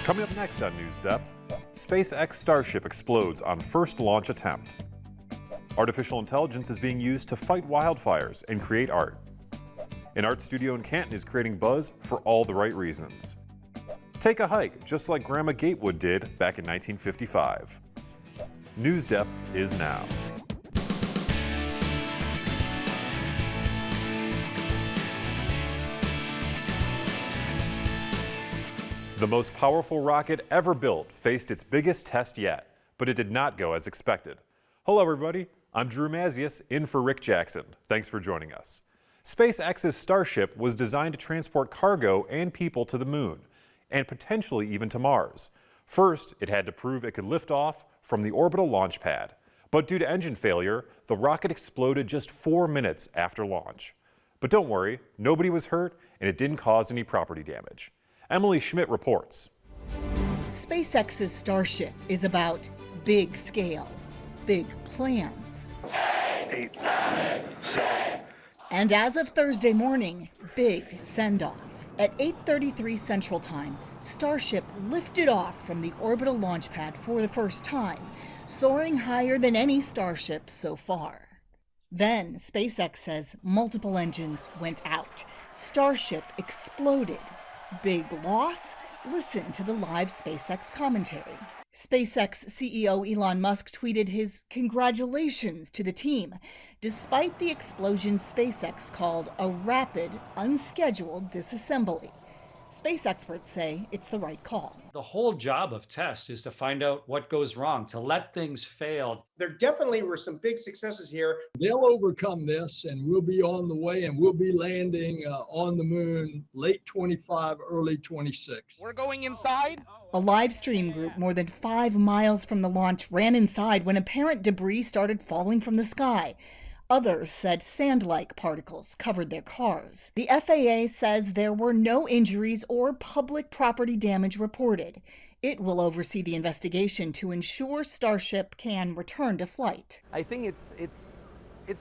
Coming up next on NewsDepth, SpaceX Starship explodes on first launch attempt. Artificial intelligence is being used to fight wildfires and create art. An art studio in Canton is creating buzz for all the right reasons. Take a hike, just like Grandma Gatewood did back in 1955. NewsDepth is now. The most powerful rocket ever built faced its biggest test yet, but it did not go as expected. Hello everybody, I'm Drew Mazius, in for Rick Jackson. Thanks for joining us. SpaceX's Starship was designed to transport cargo and people to the moon, and potentially even to Mars. First, it had to prove it could lift off from the orbital launch pad. But due to engine failure, the rocket exploded just 4 minutes after launch. But don't worry, nobody was hurt and it didn't cause any property damage. Emily Schmidt reports. SpaceX's Starship is about big scale, big plans. 8, 7, 6. And as of Thursday morning, big send-off. At 8:33 Central Time, Starship lifted off from the orbital launch pad for the first time, soaring higher than any Starship so far. Then, SpaceX says multiple engines went out. Starship exploded. Big loss? Listen to the live SpaceX commentary. SpaceX CEO Elon Musk tweeted his congratulations to the team, despite the explosion SpaceX called a rapid, unscheduled disassembly. Space experts say it's the right call. The whole job of test is to find out what goes wrong, to let things fail. There definitely were some big successes here. They'll overcome this and we'll be on the way and we'll be landing on the moon late 25, early 26. We're going inside? A live stream group more than 5 miles from the launch ran inside when apparent debris started falling from the sky. Others said sand-like particles covered their cars. The FAA says there were no injuries or public property damage reported. It will oversee the investigation to ensure Starship can return to flight. I think it's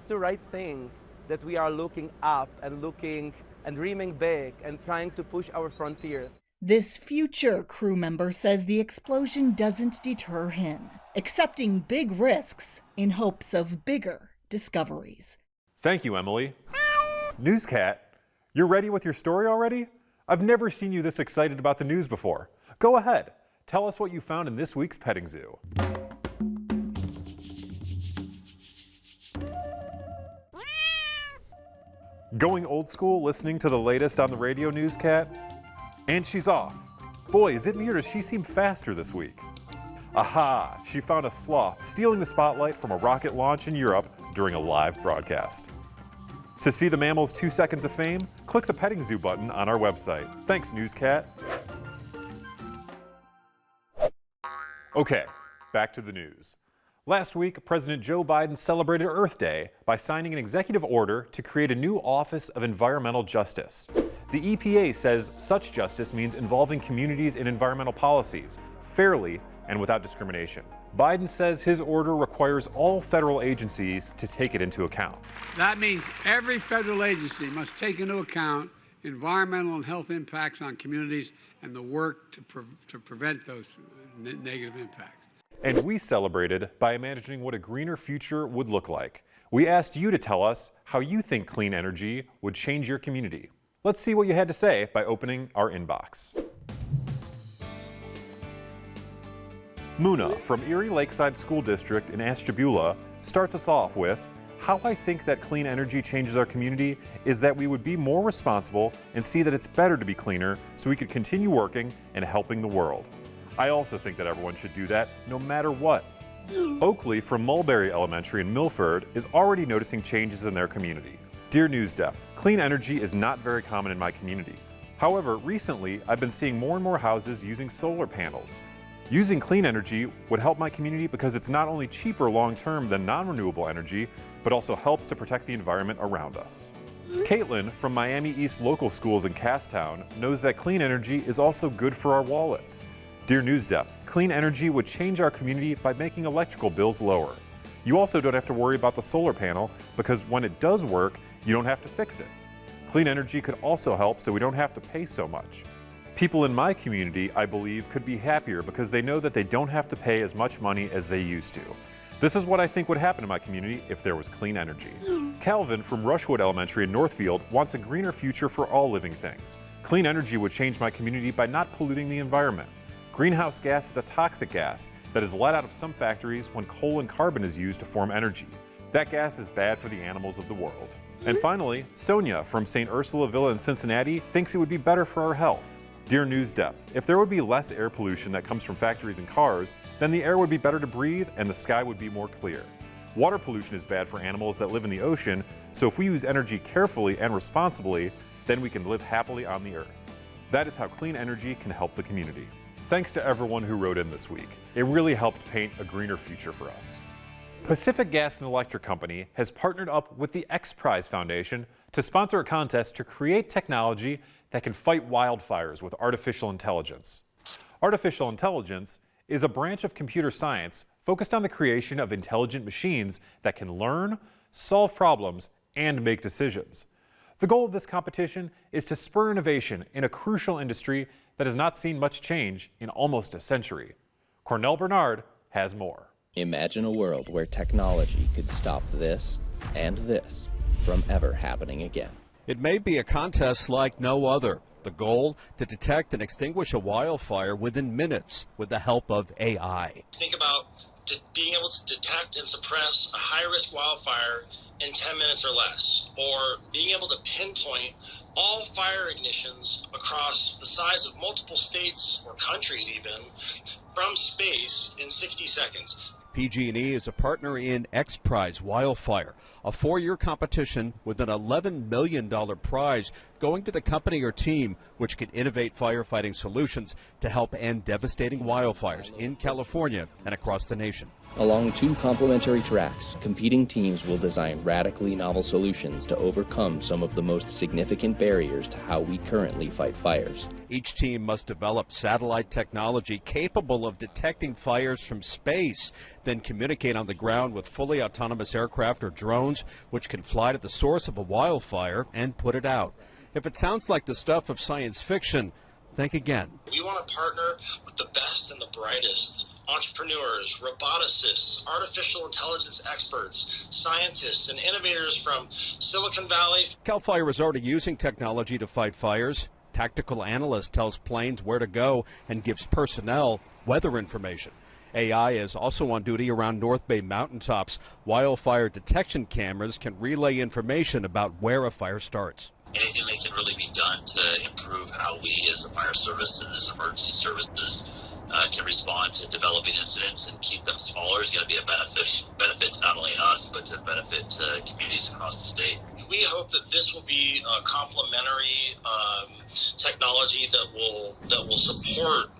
the right thing that we are looking up and looking and dreaming big and trying to push our frontiers. This future crew member says the explosion doesn't deter him, accepting big risks in hopes of bigger discoveries. Thank you, Emily. Newscat, you're ready with your story already? I've never seen you this excited about the news before. Go ahead, tell us what you found in this week's petting zoo. Going old school, listening to the latest on the radio, Newscat? And she's off. Boy, is it me or does she seem faster this week? Aha, she found a sloth stealing the spotlight from a rocket launch in Europe during a live broadcast. To see the mammal's 2 seconds of fame, click the petting zoo button on our website. Thanks, Newscat. Okay, back to the news. Last week, President Joe Biden celebrated Earth Day by signing an executive order to create a new Office of Environmental Justice. The EPA says such justice means involving communities in environmental policies fairly and without discrimination. Biden says his order requires all federal agencies to take it into account. That means every federal agency must take into account environmental and health impacts on communities and the work to prevent those negative impacts. And we celebrated by imagining what a greener future would look like. We asked you to tell us how you think clean energy would change your community. Let's see what you had to say by opening our inbox. Muna from Erie Lakeside School District in Ashtabula starts us off with, how I think that clean energy changes our community is that we would be more responsible and see that it's better to be cleaner so we could continue working and helping the world. I also think that everyone should do that no matter what. Oakley from Mulberry Elementary in Milford is already noticing changes in their community. Dear NewsDepth, clean energy is not very common in my community. However, recently I've been seeing more and more houses using solar panels. Using clean energy would help my community because it's not only cheaper long-term than non-renewable energy, but also helps to protect the environment around us. Caitlin from Miami East Local Schools in Casstown knows that clean energy is also good for our wallets. Dear NewsDepth, clean energy would change our community by making electrical bills lower. You also don't have to worry about the solar panel because when it does work, you don't have to fix it. Clean energy could also help so we don't have to pay so much. People in my community, I believe, could be happier because they know that they don't have to pay as much money as they used to. This is what I think would happen in my community if there was clean energy. Calvin from Rushwood Elementary in Northfield wants a greener future for all living things. Clean energy would change my community by not polluting the environment. Greenhouse gas is a toxic gas that is let out of some factories when coal and carbon is used to form energy. That gas is bad for the animals of the world. And finally, Sonia from St. Ursula Villa in Cincinnati thinks it would be better for our health. Dear NewsDepth, if there would be less air pollution that comes from factories and cars, then the air would be better to breathe and the sky would be more clear. Water pollution is bad for animals that live in the ocean, so if we use energy carefully and responsibly, then we can live happily on the earth. That is how clean energy can help the community. Thanks to everyone who wrote in this week. It really helped paint a greener future for us. Pacific Gas and Electric Company has partnered up with the X Prize Foundation to sponsor a contest to create technology that can fight wildfires with artificial intelligence. Artificial intelligence is a branch of computer science focused on the creation of intelligent machines that can learn, solve problems, and make decisions. The goal of this competition is to spur innovation in a crucial industry that has not seen much change in almost a century. Cornell Bernard has more. Imagine a world where technology could stop this and this from ever happening again. It may be a contest like no other. The goal, to detect and extinguish a wildfire within minutes with the help of AI. Think about being able to detect and suppress a high-risk wildfire in 10 minutes or less, or being able to pinpoint all fire ignitions across the size of multiple states or countries even from space in 60 seconds. PG&E is a partner in X Prize Wildfire, a 4-year competition with an $11 million prize going to the company or team which can innovate firefighting solutions to help end devastating wildfires in California and across the nation. Along 2 complementary tracks, competing teams will design radically novel solutions to overcome some of the most significant barriers to how we currently fight fires. Each team must develop satellite technology capable of detecting fires from space, then communicate on the ground with fully autonomous aircraft or drones which can fly to the source of a wildfire and put it out. If it sounds like the stuff of science fiction, think again. We want to partner with the best and the brightest. Entrepreneurs, roboticists, artificial intelligence experts, scientists, and innovators from Silicon Valley. CAL FIRE is already using technology to fight fires. Tactical analyst tells planes where to go and gives personnel weather information. AI is also on duty around North Bay mountaintops. Wildfire detection cameras can relay information about where a fire starts. Anything that can really be done to improve how we as a fire service and as emergency services can respond to developing incidents and keep them smaller is going to be a benefit to not only us, but to benefit to communities across the state. We hope that this will be a complementary technology that will support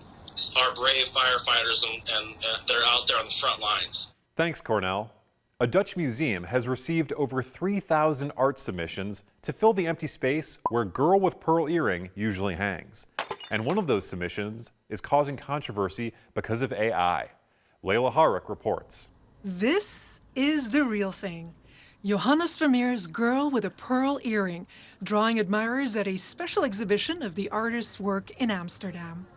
our brave firefighters and that are out there on the front lines. Thanks, Cornell. A Dutch museum has received over 3,000 art submissions to fill the empty space where Girl with Pearl Earring usually hangs. And one of those submissions is causing controversy because of AI. Layla Harrick reports. This is the real thing. Johannes Vermeer's Girl with a Pearl Earring, drawing admirers at a special exhibition of the artist's work in Amsterdam.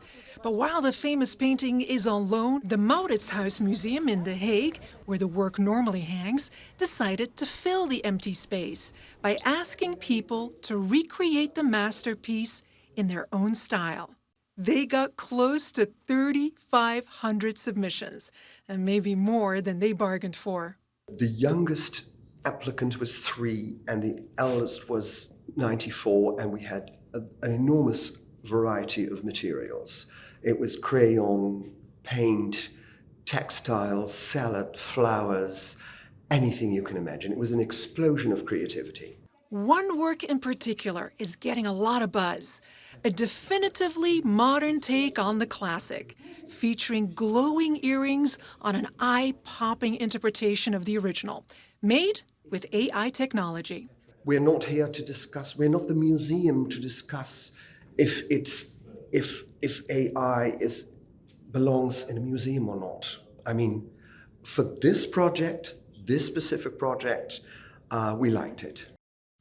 But while the famous painting is on loan, the Mauritshuis Museum in The Hague, where the work normally hangs, decided to fill the empty space by asking people to recreate the masterpiece in their own style. They got close to 3,500 submissions, and maybe more than they bargained for. The youngest applicant was 3 and the eldest was 94, and we had an enormous variety of materials. It was crayon, paint, textiles, salad, flowers, anything you can imagine. It was an explosion of creativity. One work in particular is getting a lot of buzz. A definitively modern take on the classic, featuring glowing earrings on an eye-popping interpretation of the original, made with AI technology. We're not here to discuss, we're not the museum to discuss if AI belongs in a museum or not. I mean, for this project, this specific project, we liked it.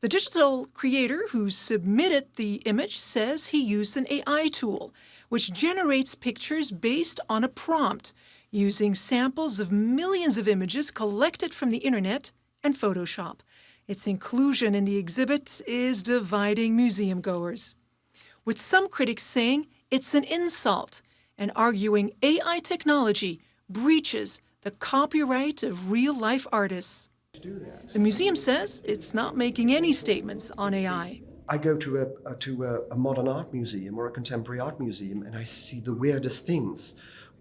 The digital creator who submitted the image says he used an AI tool, which generates pictures based on a prompt, using samples of millions of images collected from the internet and Photoshop. Its inclusion in the exhibit is dividing museum goers, with some critics saying it's an insult and arguing AI technology breaches the copyright of real-life artists. The museum says it's not making any statements on AI. I go to a modern art museum or a contemporary art museum and I see the weirdest things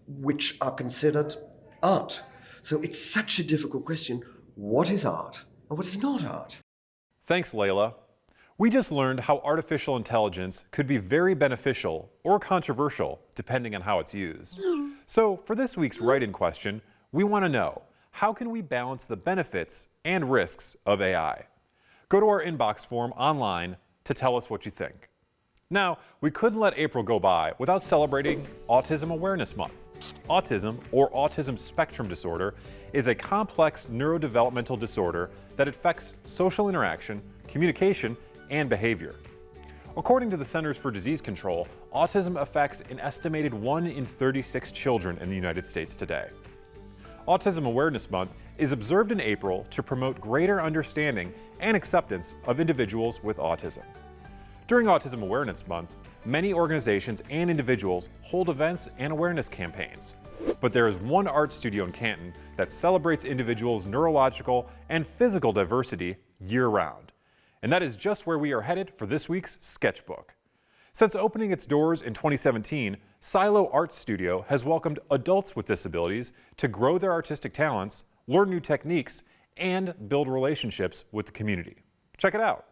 which are considered art. So it's such a difficult question. What is art and what is not art? Thanks, Layla. We just learned how artificial intelligence could be very beneficial or controversial depending on how it's used. So for this week's write-in question, we want to know, how can we balance the benefits and risks of AI? Go to our inbox form online to tell us what you think. Now, we couldn't let April go by without celebrating Autism Awareness Month. Autism, or autism spectrum disorder, is a complex neurodevelopmental disorder that affects social interaction, communication, and behavior. According to the Centers for Disease Control, autism affects an estimated 1 in 36 children in the United States today. Autism Awareness Month is observed in April to promote greater understanding and acceptance of individuals with autism. During Autism Awareness Month, many organizations and individuals hold events and awareness campaigns. But there is one art studio in Canton that celebrates individuals' neurological and physical diversity year-round. And that is just where we are headed for this week's Sketchbook. Since opening its doors in 2017, Silo Art Studio has welcomed adults with disabilities to grow their artistic talents, learn new techniques, and build relationships with the community. Check it out.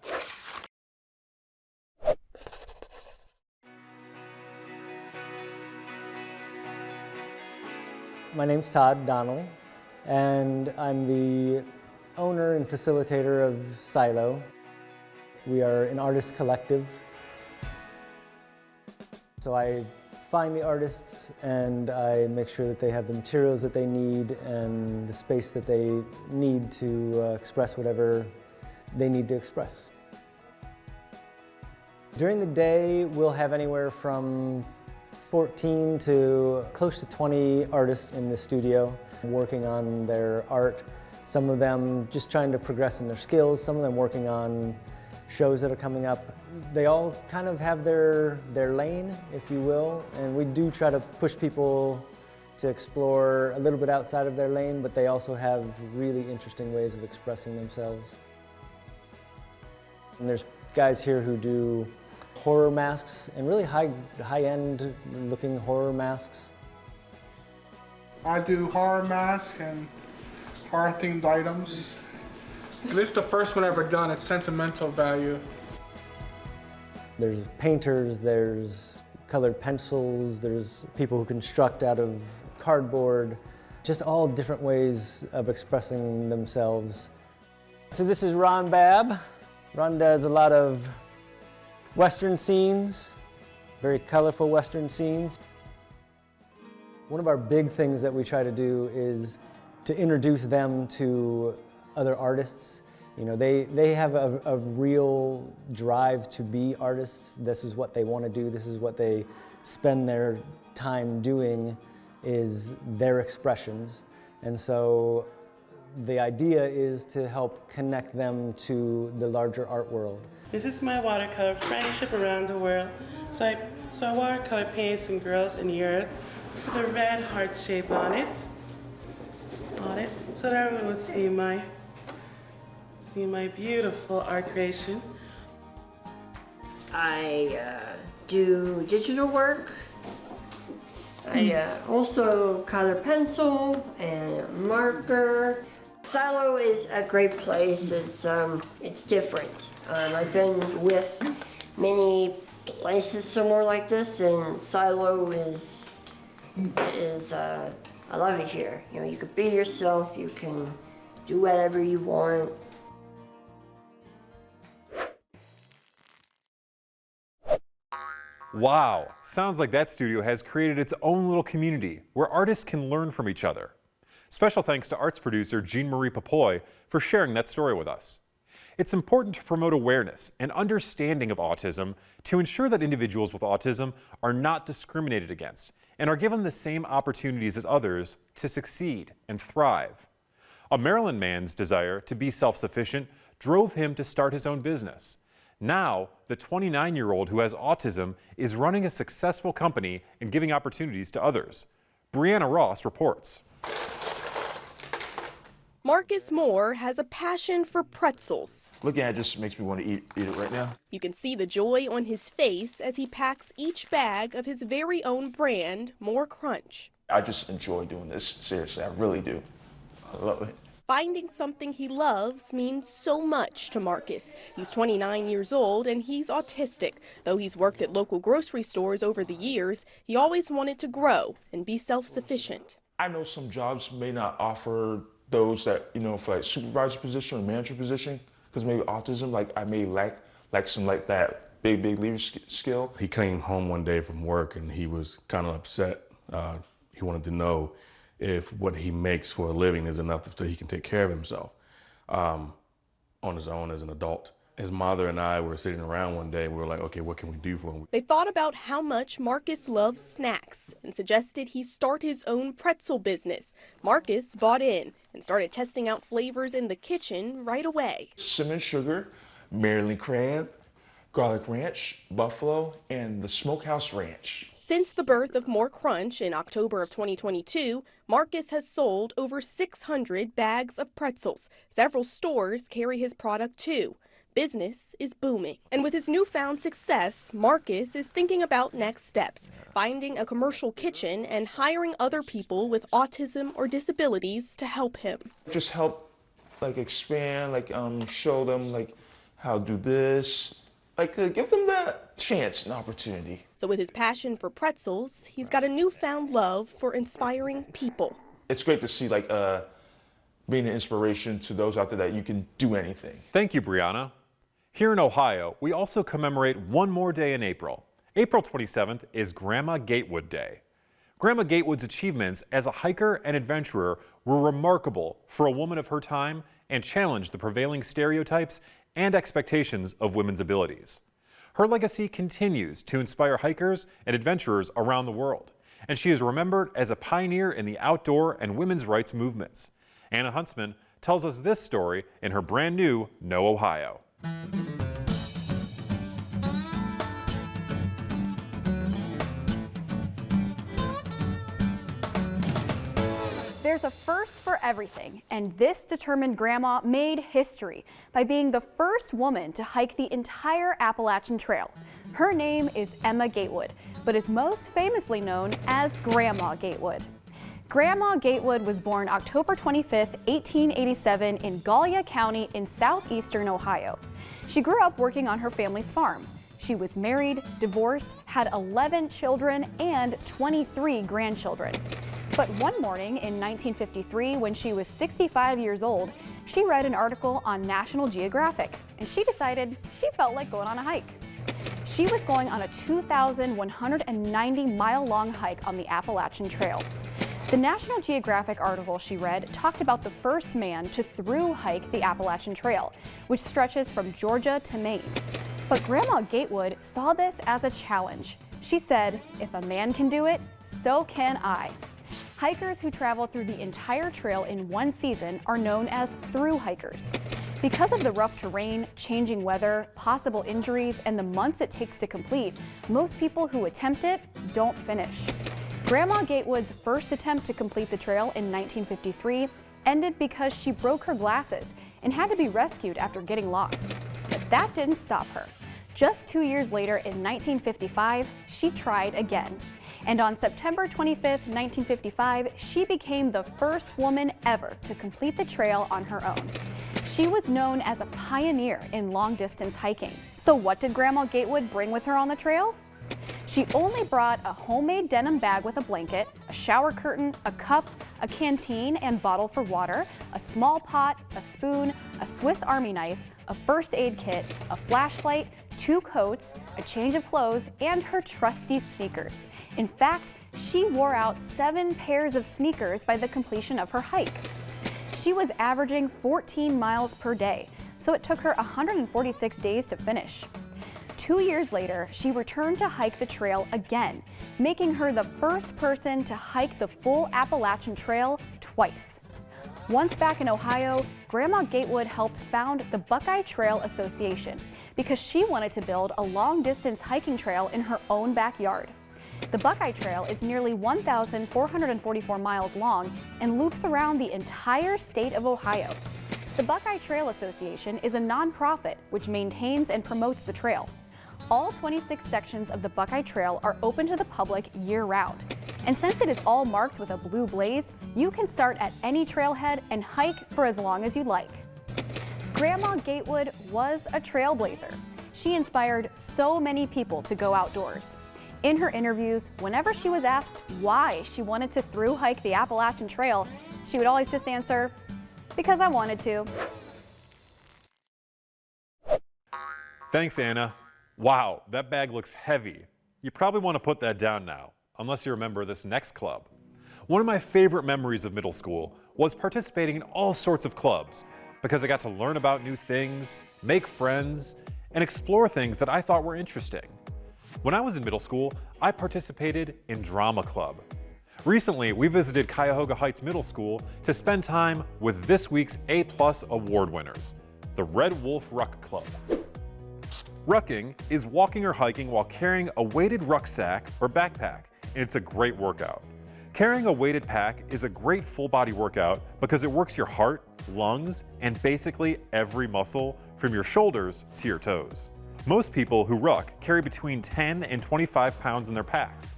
My name's Todd Donnelly, and I'm the owner and facilitator of Silo. We are an artist collective. So I find the artists and I make sure that they have the materials that they need and the space that they need to express whatever they need to express. During the day, we'll have anywhere from 14 to close to 20 artists in the studio working on their art. Some of them just trying to progress in their skills, some of them working on shows that are coming up. They all kind of have their lane, if you will, and we do try to push people to explore a little bit outside of their lane, but they also have really interesting ways of expressing themselves. And there's guys here who do horror masks, and really high-end looking horror masks. I do horror masks and horror-themed items. This is the first one I've ever done. It's sentimental value. There's painters, there's colored pencils, there's people who construct out of cardboard, just all different ways of expressing themselves. So this is Ron Babb. Ron does a lot of Western scenes, very colorful Western scenes. One of our big things that we try to do is to introduce them to other artists. You know, they have a real drive to be artists. This is what they want to do. This is what they spend their time doing, is their expressions. And so the idea is to help connect them to the larger art world. This is my watercolor friendship around the world. So I watercolor painted some girls in the earth with a red heart shape on it, so that everyone would see my beautiful art creation. I do digital work. I also color pencil and marker. Silo is a great place. It's different. I've been with many places similar like this, and Silo is I love it here. You know, you can be yourself. You can do whatever you want. Wow, sounds like that studio has created its own little community where artists can learn from each other. Special thanks to arts producer Jean-Marie Papoy for sharing that story with us. It's important to promote awareness and understanding of autism to ensure that individuals with autism are not discriminated against and are given the same opportunities as others to succeed and thrive. A Maryland man's desire to be self-sufficient drove him to start his own business. Now, the 29-year-old who has autism is running a successful company and giving opportunities to others. Brianna Ross reports. Marcus Moore has a passion for pretzels. Looking at it just makes me want to eat it right now. You can see the joy on his face as he packs each bag of his very own brand, More Crunch. I just enjoy doing this, seriously, I really do. I love it. Finding something he loves means so much to Marcus. He's 29 years old and he's autistic. Though he's worked at local grocery stores over the years, he always wanted to grow and be self-sufficient. I know some jobs may not offer those that, for like supervisor position or manager position, because maybe autism, like I may lack some like that big leadership skill. He came home one day from work and he was kind of upset. He wanted to know if what he makes for a living is enough so he can take care of himself on his own as an adult. His mother and I were sitting around one day and we were like, okay, what can we do for him? They thought about how much Marcus loves snacks and suggested he start his own pretzel business. Marcus bought in and started testing out flavors in the kitchen right away. Cinnamon sugar, Maryland crab, garlic ranch, buffalo, and the smokehouse ranch. Since the birth of More Crunch in October of 2022, Marcus has sold over 600 bags of pretzels. Several stores carry his product too. Business is booming. And with his newfound success, Marcus is thinking about next steps, finding a commercial kitchen and hiring other people with autism or disabilities to help him. Just help expand, show them how to do this, give them that chance and opportunity. So with his passion for pretzels, he's got a newfound love for inspiring people. It's great to see being an inspiration to those out there that you can do anything. Thank you, Brianna. Here in Ohio, we also commemorate one more day in April. April 27th is Grandma Gatewood Day. Grandma Gatewood's achievements as a hiker and adventurer were remarkable for a woman of her time and challenged the prevailing stereotypes and expectations of women's abilities. Her legacy continues to inspire hikers and adventurers around the world, and she is remembered as a pioneer in the outdoor and women's rights movements. Anna Huntsman tells us this story in her brand new Know Ohio. There's a first for everything, and this determined Grandma made history by being the first woman to hike the entire Appalachian Trail. Her name is Emma Gatewood, but is most famously known as Grandma Gatewood. Grandma Gatewood was born October 25, 1887 in Gallia County in southeastern Ohio. She grew up working on her family's farm. She was married, divorced, had 11 children, and 23 grandchildren. But one morning in 1953, when she was 65 years old, she read an article on National Geographic, and she decided she felt like going on a hike. She was going on a 2,190-mile-long hike on the Appalachian Trail. The National Geographic article she read talked about the first man to through hike the Appalachian Trail, which stretches from Georgia to Maine. But Grandma Gatewood saw this as a challenge. She said, if a man can do it, so can I. Hikers who travel through the entire trail in one season are known as through hikers. Because of the rough terrain, changing weather, possible injuries, and the months it takes to complete, most people who attempt it don't finish. Grandma Gatewood's first attempt to complete the trail in 1953 ended because she broke her glasses and had to be rescued after getting lost. But that didn't stop her. Just 2 years later, in 1955, she tried again. And on September 25, 1955, she became the first woman ever to complete the trail on her own. She was known as a pioneer in long-distance hiking. So what did Grandma Gatewood bring with her on the trail? She only brought a homemade denim bag with a blanket, a shower curtain, a cup, a canteen and bottle for water, a small pot, a spoon, a Swiss Army knife, a first aid kit, a flashlight, 2 coats, a change of clothes, and her trusty sneakers. In fact, she wore out 7 pairs of sneakers by the completion of her hike. She was averaging 14 miles per day. so it took her 146 days to finish. 2 years later, she returned to hike the trail again, making her the first person to hike the full Appalachian Trail twice. Once back in Ohio, Grandma Gatewood helped found the Buckeye Trail Association because she wanted to build a long-distance hiking trail in her own backyard. The Buckeye Trail is nearly 1,444 miles long and loops around the entire state of Ohio. The Buckeye Trail Association is a nonprofit which maintains and promotes the trail. All 26 sections of the Buckeye Trail are open to the public year-round. And since it is all marked with a blue blaze, you can start at any trailhead and hike for as long as you'd like. Grandma Gatewood was a trailblazer. She inspired so many people to go outdoors. In her interviews, whenever she was asked why she wanted to thru hike the Appalachian Trail, she would always just answer, "Because I wanted to." Thanks, Anna. Wow, that bag looks heavy. You probably want to put that down now, unless you remember this next club. One of my favorite memories of middle school was participating in all sorts of clubs because I got to learn about new things, make friends, and explore things that I thought were interesting. When I was in middle school, I participated in drama club. Recently, we visited Cuyahoga Heights Middle School to spend time with this week's A+ award winners, the Red Wolf Ruck Club. Rucking is walking or hiking while carrying a weighted rucksack or backpack, and it's a great workout. Carrying a weighted pack is a great full-body workout because it works your heart, lungs, and basically every muscle from your shoulders to your toes. Most people who ruck carry between 10 and 25 pounds in their packs.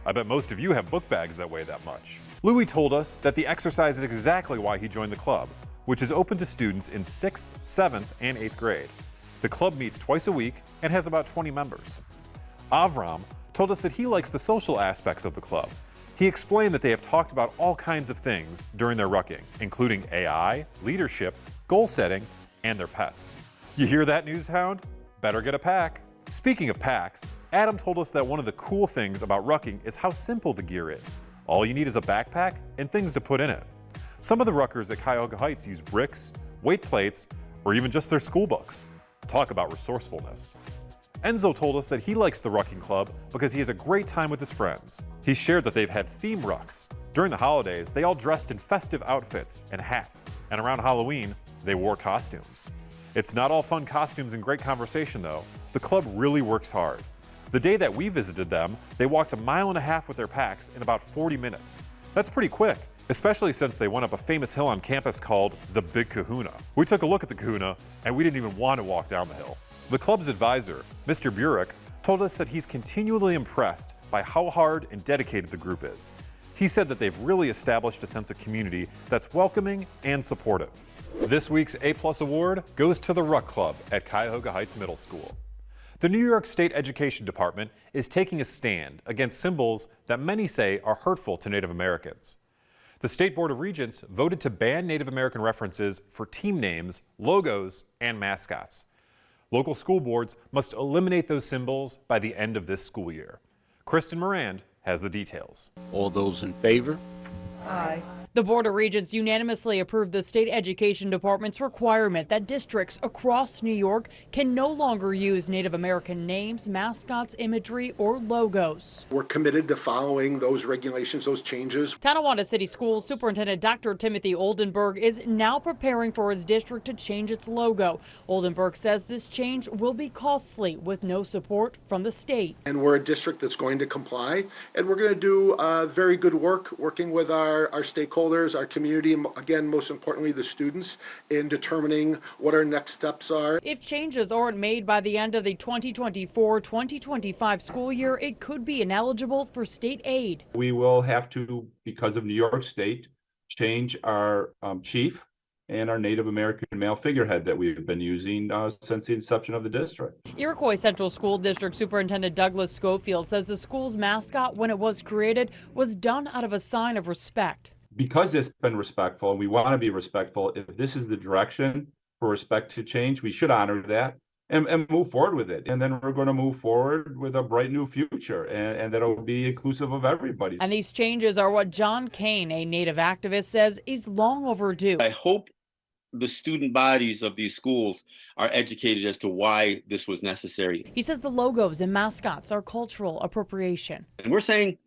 I bet most of you have book bags that weigh that much. Louis told us that the exercise is exactly why he joined the club, which is open to students in 6th, 7th, and 8th grade. The club meets twice a week and has about 20 members. Avram told us that he likes the social aspects of the club. He explained that they have talked about all kinds of things during their rucking, including AI, leadership, goal setting, and their pets. You hear that, news hound? Better get a pack. Speaking of packs, Adam told us that one of the cool things about rucking is how simple the gear is. All you need is a backpack and things to put in it. Some of the ruckers at Cuyahoga Heights use bricks, weight plates, or even just their school books. Talk about resourcefulness. Enzo told us that he likes the rucking club because he has a great time with his friends. He shared that they've had theme rucks. During the holidays, they all dressed in festive outfits and hats, and around Halloween, they wore costumes. It's not all fun costumes and great conversation though. The club really works hard. The day that we visited them, they walked 1.5 miles with their packs in about 40 minutes. That's pretty quick, especially since they went up a famous hill on campus called the Big Kahuna. We took a look at the Kahuna and we didn't even want to walk down the hill. The club's advisor, Mr. Burek, told us that he's continually impressed by how hard and dedicated the group is. He said that they've really established a sense of community that's welcoming and supportive. This week's A+ award goes to the Ruck Club at Cuyahoga Heights Middle School. The New York State Education Department is taking a stand against symbols that many say are hurtful to Native Americans. The State Board of Regents voted to ban Native American references for team names, logos, and mascots. Local school boards must eliminate those symbols by the end of this school year. Kristen Morand has the details. All those in favor? Aye. The Board of Regents unanimously approved the State Education Department's requirement that districts across New York can no longer use Native American names, mascots, imagery, or logos. We're committed to following those regulations, those changes. Tonawanda City Schools Superintendent Dr. Timothy Oldenburg is now preparing for his district to change its logo. Oldenburg says this change will be costly with no support from the state. And we're a district that's going to comply, and we're going to do very good work working with our stakeholders, our community, and again, most importantly, the students, in determining what our next steps are. If changes aren't made by the end of the 2024-2025 school year, it could be ineligible for state aid. We will have to, because of New York State, change our chief and our Native American male figurehead that we've been using since the inception of the district. Iroquois Central School District Superintendent Douglas Schofield says the school's mascot, when it was created, was done out of a sign of respect. Because it's been respectful, and we want to be respectful, if this is the direction for respect to change, we should honor that and move forward with it. And then we're going to move forward with a bright new future, and that'll be inclusive of everybody. And these changes are what John Kane, a Native activist, says is long overdue. I hope the student bodies of these schools are educated as to why this was necessary. He says the logos and mascots are cultural appropriation. And we're saying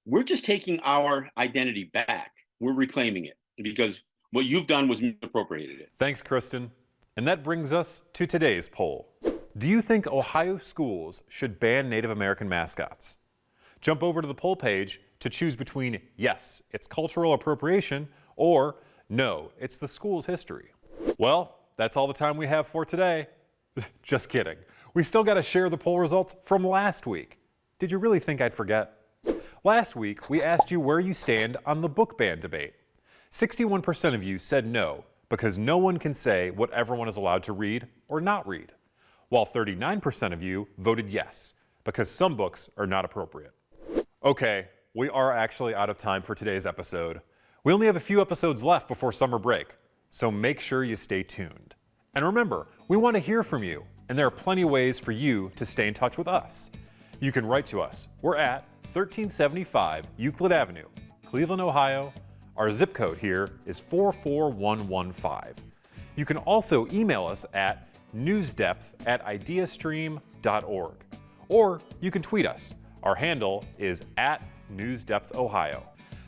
we're just taking our identity back. We're reclaiming it because what you've done was misappropriated it. Thanks, Kristen. And that brings us to today's poll. Do you think Ohio schools should ban Native American mascots? Jump over to the poll page to choose between yes, it's cultural appropriation, or no, it's the school's history. Well, that's all the time we have for today. Just kidding. We still got to share the poll results from last week. Did you really think I'd forget? Last week, we asked you where you stand on the book ban debate. 61% of you said no, because no one can say what everyone is allowed to read or not read, while 39% of you voted yes, because some books are not appropriate. Okay, we are actually out of time for today's episode. We only have a few episodes left before summer break, so make sure you stay tuned. And remember, we want to hear from you, and there are plenty of ways for you to stay in touch with us. You can write to us. We're at 1375 Euclid Avenue, Cleveland, Ohio. Our zip code here is 44115. You can also email us at newsdepth@ideastream.org. Or you can tweet us. Our handle is @NewsDepthOhio.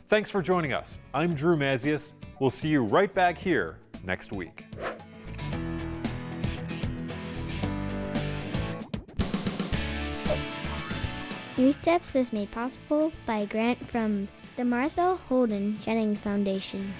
Thanks for joining us. I'm Drew Mazius. We'll see you right back here next week. NewsDepth is made possible by a grant from the Martha Holden Jennings Foundation.